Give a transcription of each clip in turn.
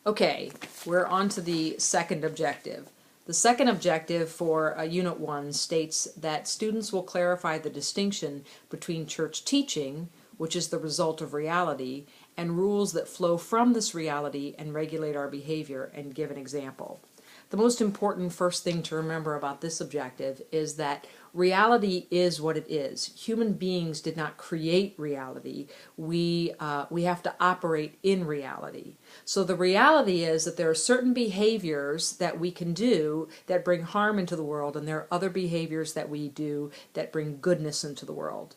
Okay, we're on to the second objective. The second objective for Unit 1 states that students will clarify the distinction between church teaching, which is the result of reality, and rules that flow from this reality and regulate our behavior, and give an example. The most important first thing to remember about this objective is that reality is what it is. Human beings did not create reality. We have to operate in reality. So the reality is that there are certain behaviors that we can do that bring harm into the world, and there are other behaviors that we do that bring goodness into the world.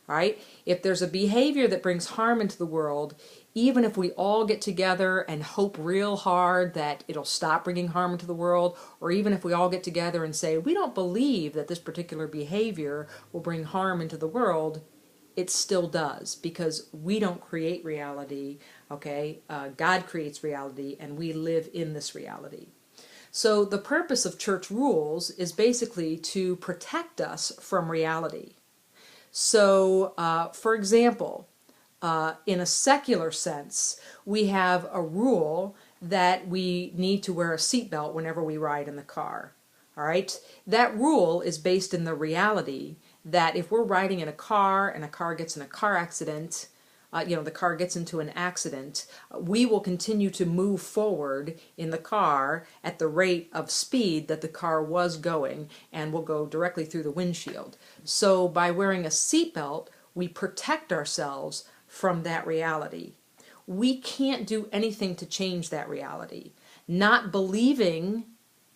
All right? If there's a behavior that brings harm into the world, even if we all get together and hope real hard that it'll stop bringing harm into the world, or even if we all get together and say, we don't believe that this particular behavior will bring harm into the world, it still does, because we don't create reality, okay? God creates reality, and we live in this reality. So the purpose of church rules is basically to protect us from reality. So, for example, in a secular sense, we have a rule that we need to wear a seatbelt whenever we ride in the car. All right? That rule is based in the reality that if we're riding in a car and a car gets in a car accident, the car gets into an accident, we will continue to move forward in the car at the rate of speed that the car was going, and will go directly through the windshield. So by wearing a seatbelt, we protect ourselves from that reality. We can't do anything to change that reality. Not believing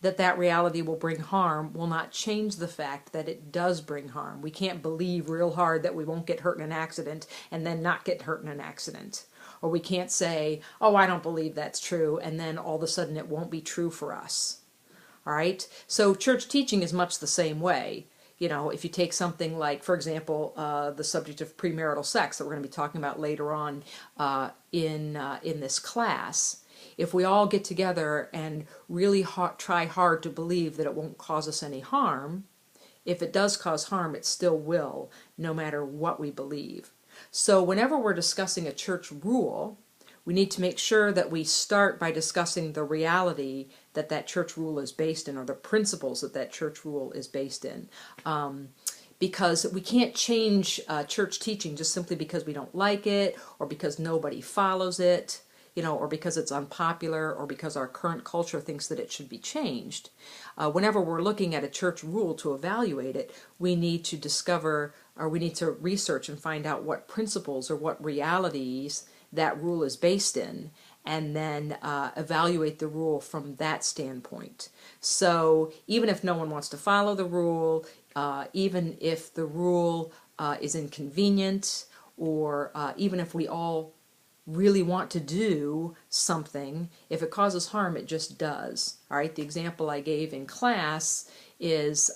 that that reality will bring harm will not change the fact that it does bring harm. We can't believe real hard that we won't get hurt in an accident and then not get hurt in an accident. Or we can't say, oh, I don't believe that's true, and then all of a sudden it won't be true for us. All right? So church teaching is much the same way. You know, if you take something like, for example, the subject of premarital sex that we're going to be talking about later on in this class, if we all get together and really try hard to believe that it won't cause us any harm, if it does cause harm, it still will, no matter what we believe. So whenever we're discussing a church rule, we need to make sure that we start by discussing the reality that that church rule is based in, or the principles that that church rule is based in. Because we can't change church teaching just simply because we don't like it, or because nobody follows it, or because it's unpopular, or because our current culture thinks that it should be changed. Whenever we're looking at a church rule to evaluate it, we need to discover, or we need to research and find out what principles or what realities that rule is based in, and then evaluate the rule from that standpoint. So even if no one wants to follow the rule, even if the rule is inconvenient, or even if we all really want to do something, if it causes harm, it just does. All right, the example I gave in class is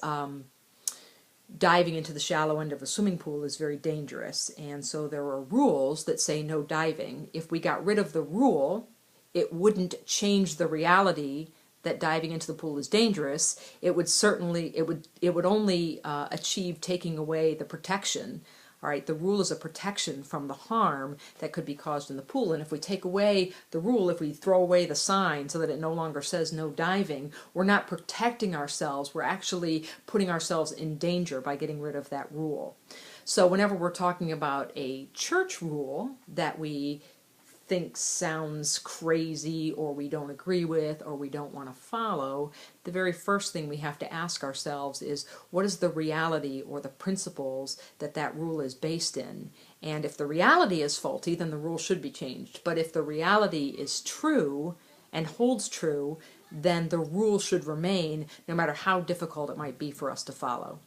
diving into the shallow end of a swimming pool is very dangerous, and so there are rules that say no diving. If we got rid of the rule, it wouldn't change the reality that diving into the pool is dangerous. It would only achieve taking away the protection. All right, the rule is a protection from the harm that could be caused in the pool. And if we take away the rule, if we throw away the sign so that it no longer says no diving, we're not protecting ourselves. We're actually putting ourselves in danger by getting rid of that rule. So whenever we're talking about a church rule that we think sounds crazy, or we don't agree with, or we don't want to follow, the very first thing we have to ask ourselves is, what is the reality or the principles that that rule is based in? And if the reality is faulty, then the rule should be changed. But if the reality is true and holds true, then the rule should remain, no matter how difficult it might be for us to follow.